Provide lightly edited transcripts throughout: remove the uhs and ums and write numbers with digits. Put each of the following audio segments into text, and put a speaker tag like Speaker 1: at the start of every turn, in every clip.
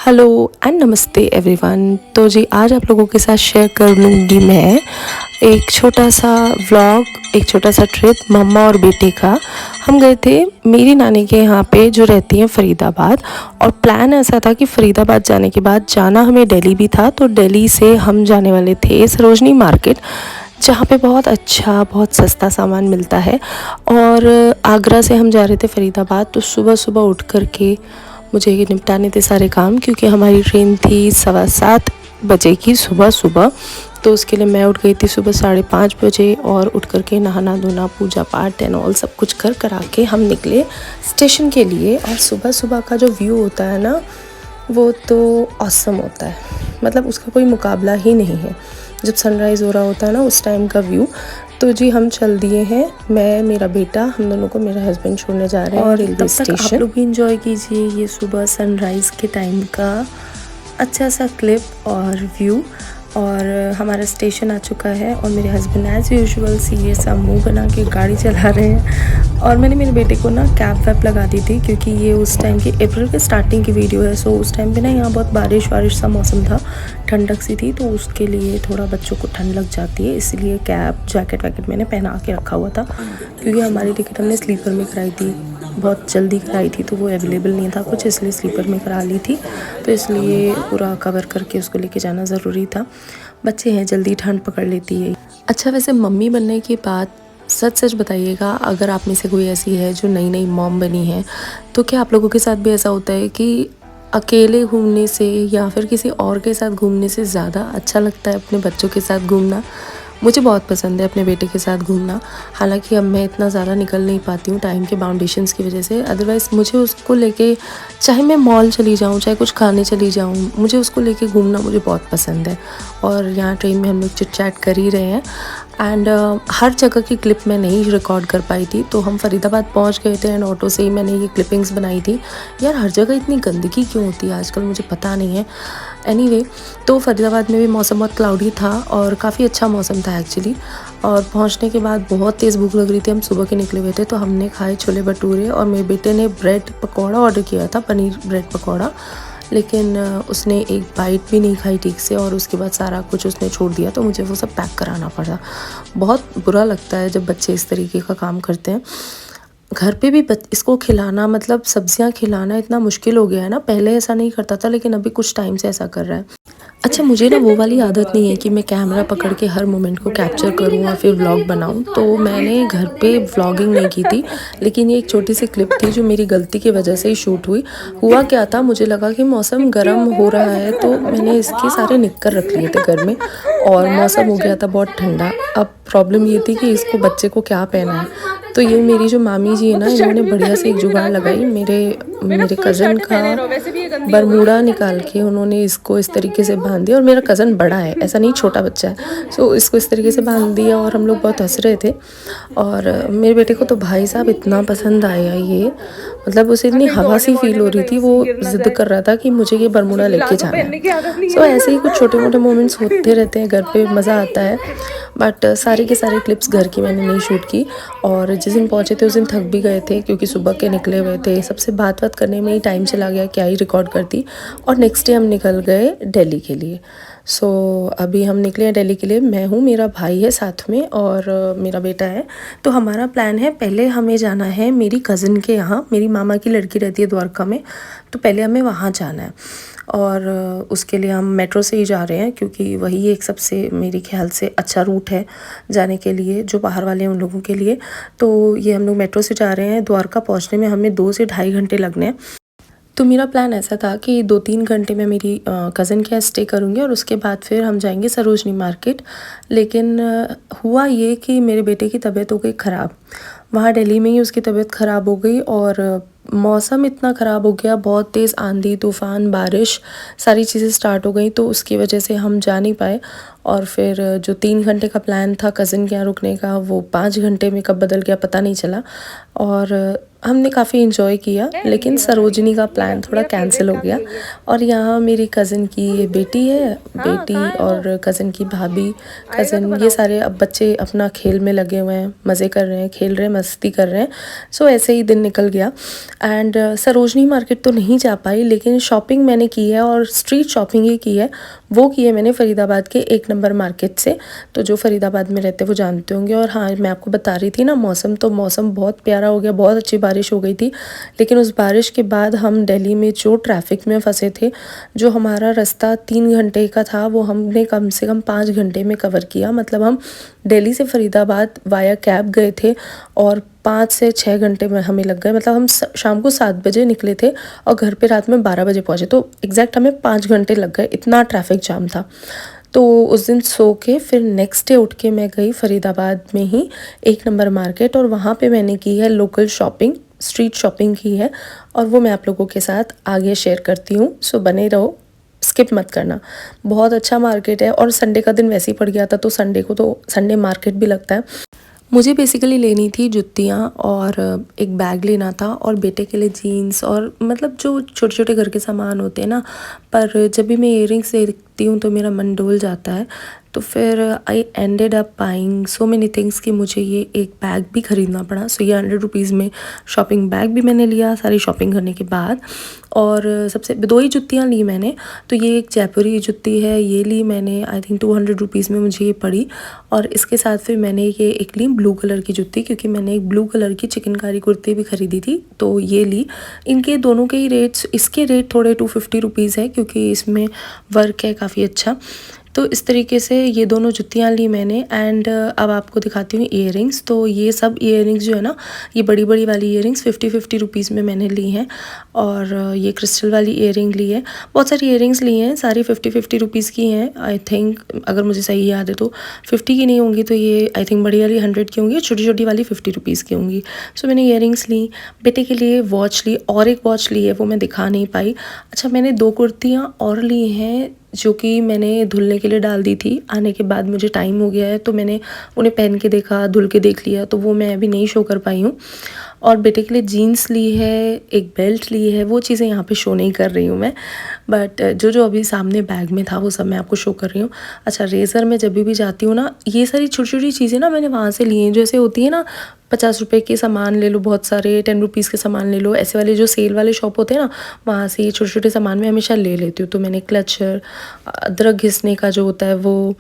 Speaker 1: Hello and नमस्ते everyone. तो जी आज आप लोगों के साथ शेयर कर लूँगी मैं एक छोटा सा व्लॉग, एक छोटा सा ट्रिप मम्मा और बेटे का। हम गए थे मेरी नानी के यहाँ पे जो रहती हैं फरीदाबाद, और प्लान ऐसा था कि फरीदाबाद जाने के बाद जाना हमें दिल्ली भी था। तो दिल्ली से हम जाने वाले थे सरोजनी मार्केट, जहाँ पे बहुत अच्छा बहुत सस्ता सामान मिलता है। और आगरा से हम जा रहे थे फरीदाबाद। तो सुबह सुबह उठ कर के मुझे ये निपटाने थे सारे काम, क्योंकि हमारी ट्रेन थी 7:15 बजे की सुबह सुबह। तो उसके लिए मैं उठ गई थी सुबह 5:30 बजे, और उठ कर के नहाना धोना पूजा पाठ एंड ऑल सब कुछ कर करा के हम निकले स्टेशन के लिए। और सुबह सुबह का जो व्यू होता है ना, वो तो ऑसम होता है, मतलब उसका कोई मुकाबला ही नहीं है। जब सनराइज़ हो रहा होता है ना उस टाइम का व्यू। तो जी हम चल दिए हैं, मैं मेरा बेटा, हम दोनों को मेरा हस्बैंड छोड़ने जा रहे हैं और रेलवे स्टेशन। आप लोग भी इंजॉय कीजिए ये सुबह सनराइज़ के टाइम का अच्छा सा क्लिप और व्यू। और हमारा स्टेशन आ चुका है और मेरे हस्बैंड एज़ यूजुअल सीरियस सा मुंह बना के गाड़ी चला रहे हैं। और मैंने मेरे बेटे को ना कैप वैप लगा दी थी, क्योंकि ये उस टाइम की अप्रैल के स्टार्टिंग की वीडियो है। सो उस टाइम पे ना यहाँ बहुत बारिश सा मौसम था, ठंडक सी थी, तो उसके लिए थोड़ा बच्चों को ठंड लग जाती है, इसलिए कैप जैकेट वैकेट मैंने पहना के रखा हुआ था। क्योंकि हमारी टिकट हमने स्लीपर में कराई थी, बहुत जल्दी कराई थी, तो वो अवेलेबल नहीं था कुछ, इसलिए स्लीपर में करा ली थी। तो इसलिए पूरा कवर करके उसको लेके जाना ज़रूरी था। बच्चे हैं, जल्दी ठंड पकड़ लेती है। अच्छा, वैसे मम्मी बनने के बाद सच सच बताइएगा, अगर आप में से कोई ऐसी है जो नई नई मॉम बनी है, तो क्या आप लोगों के साथ भी ऐसा होता है कि अकेले घूमने से या फिर किसी और के साथ घूमने से ज़्यादा अच्छा लगता है अपने बच्चों के साथ घूमना? मुझे बहुत पसंद है अपने बेटे के साथ घूमना। हालांकि अब मैं इतना ज़्यादा निकल नहीं पाती हूँ टाइम के बाउंडेशंस की वजह से, अदरवाइज़ मुझे उसको लेके, चाहे मैं मॉल चली जाऊँ, चाहे कुछ खाने चली जाऊँ, मुझे उसको लेके घूमना मुझे बहुत पसंद है। और यहाँ ट्रेन में हम लोग चिट चैट कर ही रहे हैं। एंड हर जगह की क्लिप मैं नहीं रिकॉर्ड कर पाई थी, तो हम फरीदाबाद पहुँच गए थे एंड ऑटो से ही मैंने ये क्लिपिंग्स बनाई थी। यार हर जगह इतनी गंदगी क्यों होती है आजकल, मुझे पता नहीं है। एनीवे, तो फरीदाबाद में भी मौसम बहुत क्लाउडी था और काफ़ी अच्छा मौसम था एक्चुअली। और पहुंचने के बाद बहुत तेज़ भूख लग रही थी, हम सुबह के निकले हुए थे, तो हमने खाए छोले भटूरे, और मेरे बेटे ने ब्रेड पकौड़ा ऑर्डर किया था, पनीर ब्रेड पकौड़ा। लेकिन उसने एक बाइट भी नहीं खाई ठीक से, और उसके बाद सारा कुछ उसने छोड़ दिया, तो मुझे वो सब पैक कराना पड़ा। बहुत बुरा लगता है जब बच्चे इस तरीके का काम करते हैं। घर पे भी इसको खिलाना, मतलब सब्जियां खिलाना इतना मुश्किल हो गया है ना। पहले ऐसा नहीं करता था, लेकिन अभी कुछ टाइम से ऐसा कर रहा है। अच्छा, मुझे ना वो वाली आदत नहीं है कि मैं कैमरा पकड़ के हर मोमेंट को कैप्चर करूँ और फिर व्लॉग बनाऊँ। तो मैंने घर पे व्लॉगिंग नहीं की थी, लेकिन ये एक छोटी सी क्लिप थी जो मेरी गलती की वजह से ही शूट हुई। हुआ क्या था, मुझे लगा कि मौसम गर्म हो रहा है, तो मैंने इसके सारे निक्कर रख लिए थे घर में, और मौसम हो गया था बहुत ठंडा। अब प्रॉब्लम ये थी कि इसको बच्चे को क्या पहना है। तो ये मेरी जो मामी जी है ना, इन्होंने बढ़िया से एक जुगाड़ लगाई। मेरे कज़न का बरमूडा निकाल के उन्होंने इसको इस तरीके से बांध दिया। और मेरा कज़न बड़ा है, ऐसा नहीं छोटा बच्चा है। सो इसको इस तरीके से बांध दिया, और हम लोग बहुत हंस रहे थे। और मेरे बेटे को तो भाई साहब इतना पसंद आया ये, मतलब उसे इतनी हवा सी फील हो रही थी, वो ज़िद कर रहा था कि मुझे ये बरमूडा लेके जाना है। सो ऐसे ही कुछ छोटे मोटे मोमेंट्स होते रहते हैं घर पे, मज़ा आता है। बट सारे के सारे क्लिप्स घर की मैंने नहीं शूट की। और जिस दिन पहुँचे थे उस दिन थक भी गए थे, क्योंकि सुबह के निकले हुए थे, सबसे बात करने में ही टाइम चला गया, क्या ही रिकॉर्ड करती। और नेक्स्ट डे हम निकल गए दिल्ली के लिए। सो अभी हम निकले हैं दिल्ली के लिए। मैं हूँ, मेरा भाई है साथ में, और मेरा बेटा है। तो हमारा प्लान है, पहले हमें जाना है मेरी कज़न के यहाँ। मेरी मामा की लड़की रहती है द्वारका में, तो पहले हमें वहाँ जाना है। और उसके लिए हम मेट्रो से ही जा रहे हैं, क्योंकि वही एक सबसे मेरे ख्याल से अच्छा रूट है जाने के लिए, जो बाहर वाले हैं उन लोगों के लिए। तो ये हम लोग मेट्रो से जा रहे हैं। द्वारका पहुंचने में हमें 2 से ढाई घंटे लगने हैं। तो मेरा प्लान ऐसा था कि 2-3 घंटे मैं मेरी कज़न के यहाँ स्टे करूँगी, और उसके बाद फिर हम जाएंगे सरोजनी मार्केट। लेकिन हुआ ये कि मेरे बेटे की तबीयत हो गई ख़राब। वहाँ दिल्ली में ही उसकी तबीयत ख़राब हो गई, और मौसम इतना ख़राब हो गया, बहुत तेज़ आंधी तूफ़ान बारिश सारी चीज़ें स्टार्ट हो गई, तो उसकी वजह से हम जा नहीं पाए। और फिर जो 3 घंटे का प्लान था कज़न के यहाँ रुकने का, वो 5 घंटे में कब बदल गया पता नहीं चला। और हमने काफ़ी इन्जॉय किया, लेकिन सरोजनी का प्लान थोड़ा कैंसिल हो गया। और यहाँ मेरी कज़न की बेटी है, बेटी और कज़न की भाभी, कज़न, ये सारे अब बच्चे अपना खेल में लगे हुए हैं, मज़े कर रहे हैं, खेल रहे हैं, मस्ती कर रहे हैं। सो ऐसे ही दिन निकल गया। एंड सरोजनी मार्केट तो नहीं जा पाई, लेकिन शॉपिंग मैंने की है और स्ट्रीट शॉपिंग ही की है। वो की है मैंने फ़रीदाबाद के 1 नंबर मार्केट से। तो जो फ़रीदाबाद में रहते हैं वो जानते होंगे। और हाँ, मैं आपको बता रही थी ना मौसम, तो मौसम बहुत प्यारा हो गया, बहुत अच्छी बारिश हो गई थी। लेकिन उस बारिश के बाद हम दिल्ली में जो ट्रैफिक में फंसे थे, जो हमारा रास्ता 3 घंटे का था वो हमने कम से कम 5 घंटे में कवर किया। मतलब हम दिल्ली से फ़रीदाबाद वाया कैब गए थे और 5 से 6 घंटे में हमें लग गए। मतलब हम शाम को 7 बजे निकले थे और घर पे रात में 12 बजे पहुँचे। तो एग्जैक्ट हमें 5 घंटे लग गए, इतना ट्रैफिक जाम था। तो उस दिन सो के फिर नेक्स्ट डे उठ के मैं गई फ़रीदाबाद में ही 1 नंबर मार्केट, और वहाँ पे मैंने की है लोकल शॉपिंग, स्ट्रीट शॉपिंग की है। और वो मैं आप लोगों के साथ आगे शेयर करती हूँ। सो बने रहो, स्किप मत करना। बहुत अच्छा मार्केट है और संडे का दिन वैसे ही पड़ गया था, तो संडे को तो संडे मार्केट भी लगता है। मुझे बेसिकली लेनी थी जुत्तियाँ और एक बैग लेना था, और बेटे के लिए जीन्स, और मतलब जो छोटे छोटे घर के सामान होते हैं ना। पर जब भी मैं इयररिंग्स देखती हूँ तो मेरा मन डोल जाता है। तो फिर I ended up buying so many things कि मुझे ये एक बैग भी ख़रीदना पड़ा। सो ये 100 रुपीज़ में शॉपिंग बैग भी मैंने लिया सारी शॉपिंग करने के बाद। और सबसे 2 ही जुत्तियाँ ली मैंने। तो ये एक जयपुरी जुत्ती है, ये ली मैंने आई थिंक 200 रुपीज़ में मुझे ये पड़ी। और इसके साथ फिर मैंने ये एक ली ब्लू कलर की जुत्ती, क्योंकि मैंने एक ब्लू कलर की चिकनकारी कुर्ती भी ख़रीदी थी, तो ये ली। इनके दोनों के ही रेट्स, इसके रेट थोड़े 250 रुपीज़ है क्योंकि इसमें वर्क है काफ़ी अच्छा। तो इस तरीके से ये दोनों जुत्तियाँ ली मैंने। एंड अब आपको दिखाती हूँ इयररिंग्स। तो ये सब इयररिंग्स जो है ना, ये बड़ी बड़ी वाली इयररिंग्स 50 रुपीज़ में मैंने ली हैं। और ये क्रिस्टल वाली इयररिंग ली है। बहुत सारी इयररिंग्स ली हैं, सारी 50 रुपीज़ की हैं आई थिंक, अगर मुझे सही याद है तो। 50 की नहीं होंगी तो ये आई थिंक बड़ी वाली 100 की होंगी, छोटी छोटी वाली 50 रुपीज़ की होंगी। सो मैंने इयररिंग्स ली। बेटे के लिए वॉच ली, और एक वॉच ली है, वो मैं दिखा नहीं पाई। अच्छा, मैंने 2 कुर्तियाँ और ली हैं जो कि मैंने धुलने के लिए डाल दी थी। आने के बाद मुझे टाइम हो गया है तो मैंने उन्हें पहन के देखा, धुल के देख लिया, तो वो मैं अभी नहीं शो कर पाई हूँ। और बेटे के लिए जीन्स ली है, एक बेल्ट ली है, वो चीज़ें यहाँ पे शो नहीं कर रही हूँ मैं। बट जो जो अभी सामने बैग में था वो सब मैं आपको शो कर रही हूँ। अच्छा, रेज़र में जब भी जाती हूँ ना, ये सारी छोटी छोटी चीज़ें ना मैंने वहाँ से ली हैं। जैसे होती है ना, 50 रुपए के सामान ले लो, बहुत सारे 10 रुपीज़ के सामान ले लो, ऐसे वाले जो सेल वाले शॉप होते हैं ना, वहाँ से ये छोटे छोटे सामान मैं हमेशा ले लेती हूँ। तो मैंने क्लचर, अदरक घिसने का जो होता है वो,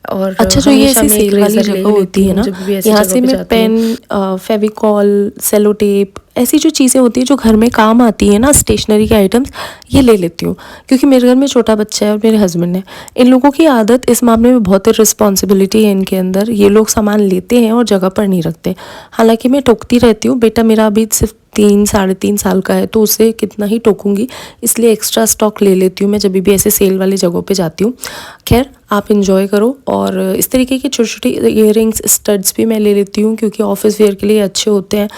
Speaker 1: और
Speaker 2: अच्छा, जो ये ऐसी सेल वाली जगह होती है ना, यहाँ से मैं पेन, फेविकॉल, सेलो टेप, ऐसी जो चीज़ें होती हैं जो घर में काम आती है ना, स्टेशनरी के आइटम्स, ये ले लेती हूँ। क्योंकि मेरे घर में छोटा बच्चा है और मेरे हस्बैंड है। इन लोगों की आदत इस मामले में बहुत रिस्पॉन्सिबिलिटी है इनके अंदर। ये लोग सामान लेते हैं और जगह पर नहीं रखते। हालांकि मैं टोकती रहती हूँ, बेटा मेरा अभी सिर्फ 3-3.5 साल का है, तो उसे कितना ही टोकूंगी, इसलिए एक्स्ट्रा स्टॉक ले लेती हूँ मैं जब भी ऐसे सेल वाली जगहों पे जाती हूँ। खैर, आप इंजॉय करो। और इस तरीके के छोटे छोटे इयररिंग्स, स्टड्स भी मैं ले लेती हूँ क्योंकि ऑफिस वेयर के लिए अच्छे होते हैं।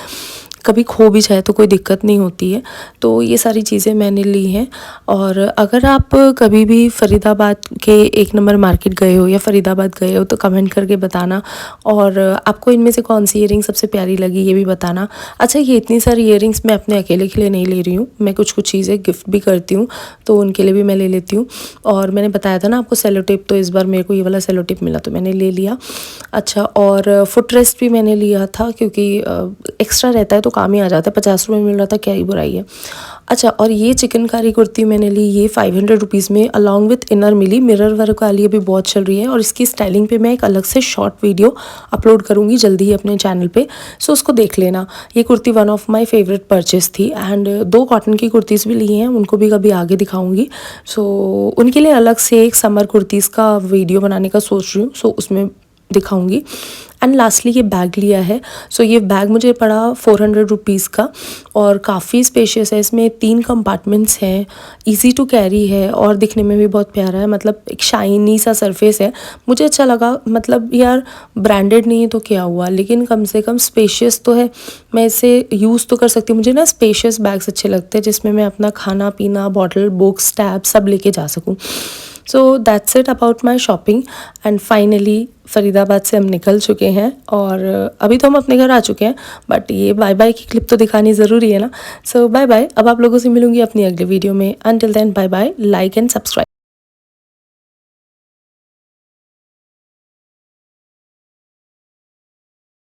Speaker 2: कभी खो भी जाए तो कोई दिक्कत नहीं होती है। तो ये सारी चीज़ें मैंने ली हैं। और अगर आप कभी भी फ़रीदाबाद के 1 नंबर मार्केट गए हो या फ़रीदाबाद गए हो तो कमेंट करके बताना। और आपको इनमें से कौन सी इयररिंग सबसे प्यारी लगी ये भी बताना। अच्छा, ये इतनी सारी इयररिंग्स मैं अपने अकेले के लिए नहीं ले रही हूँ, मैं कुछ कुछ चीज़ें गिफ्ट भी करती हूँ, तो उनके लिए भी मैं ले लेती हूँ। और मैंने बताया था ना आपको सेलो टेप, तो इस बार मेरे को ये वाला सेलो टेप मिला तो मैंने ले लिया। अच्छा, और फुट रेस्ट भी मैंने लिया था क्योंकि एक्स्ट्रा रहता है तो काम ही आ जाता है। 50 रुपये में मिल रहा था, क्या ही बुराई है। अच्छा, और ये चिकनकारी कुर्ती मैंने ली, ये 500 रुपीज़ में अलॉन्ग विथ इनर मिली। मिरर वर्क वाली अभी बहुत चल रही है और इसकी स्टाइलिंग पे मैं एक अलग से शॉर्ट वीडियो अपलोड करूँगी जल्दी ही अपने चैनल पे, सो उसको देख लेना। ये kurti one of my favourite purchase थी। एंड 2 कॉटन की कुर्तीज़ भी ली हैं, उनको भी कभी आगे दिखाऊँगी। सो उनके लिए अलग से एक समर कुर्तीज़ का वीडियो बनाने का सोच रही हूँ, सो उसमें दिखाऊंगी। एंड लास्टली ये बैग लिया है। सो ये बैग मुझे पड़ा 400 रुपीज़ का और काफ़ी स्पेशियस है। इसमें 3 कंपार्टमेंट्स हैं, इजी टू कैरी है और दिखने में भी बहुत प्यारा है। मतलब एक शाइनी सा सरफेस है, मुझे अच्छा लगा। मतलब यार, ब्रांडेड नहीं है तो क्या हुआ, लेकिन कम से कम स्पेशियस तो है, मैं इसे यूज़ तो कर सकती हूँ। मुझे ना स्पेशियस बैग्स अच्छे लगते हैं जिसमें मैं अपना खाना पीना, बॉटल, बुक्स, टैब सब लेके जा सकूँ। So that's it about my shopping. And finally Faridabad से हम निकल चुके हैं और अभी तो हम अपने घर आ चुके हैं, बट ये बाय बाय की क्लिप तो दिखानी ज़रूरी है ना। So bye bye. अब आप लोगों से मिलूंगी अपनी अगले वीडियो में। Until then bye bye, like and subscribe.